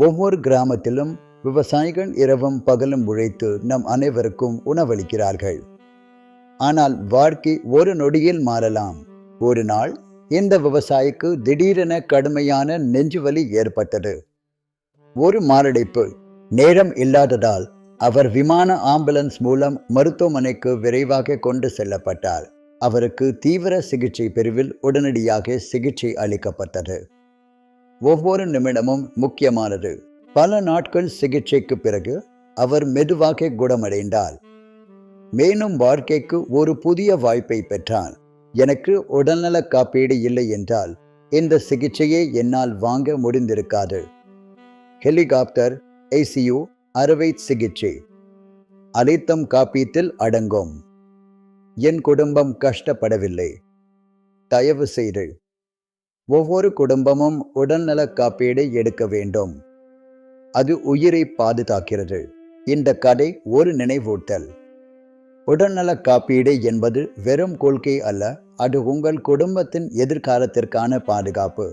ஒவ்வொரு கிராமத்திலும் விவசாயிகள் இரவும் பகலும் உழைத்து நம் அனைவருக்கும் உணவளிக்கிறார்கள். ஆனால் வாழ்க்கை ஒரு நொடியில் மாறலாம். ஒரு நாள் இந்த விவசாயிக்கு திடீரென கடுமையான நெஞ்சுவலி ஏற்பட்டது. ஒரு மாரடைப்பு. நேரம் இல்லாததால் அவர் விமான ஆம்புலன்ஸ் மூலம் மருத்துவமனைக்கு விரைவாக கொண்டு செல்லப்பட்டார். அவருக்கு தீவிர சிகிச்சை பிரிவில் உடனடியாக சிகிச்சை அளிக்கப்பட்டது. ஒவ்வொரு நிமிடமும் முக்கியமானது. பல நாட்கள் சிகிச்சைக்கு பிறகு அவர் மெதுவாக குணமடைந்தார். மேலும் வாழ்க்கைக்கு ஒரு புதிய வாய்ப்பை பெற்றார். எனக்கு உடல்நல காப்பீடு இல்லை என்றால் இந்த சிகிச்சையை என்னால் வாங்க முடிந்திருக்காது. ஹெலிகாப்டர், ஐசியு, அறுவை சிகிச்சை அனைத்தும் காப்பீட்டில் அடங்கும். என் குடும்பம் கஷ்டப்படவில்லை. தயவு செய்து ஒவ்வொரு குடும்பமும் உடல்நல காப்பீடு எடுக்க வேண்டும். அது உயிரை பாதுகாக்கிறது. இந்த கதை ஒரு நினைவூட்டல். உடல்நல காப்பீடு என்பது வெறும் கொள்கை அல்ல, அது உங்கள் குடும்பத்தின் எதிர்காலத்திற்கான பாதுகாப்பு.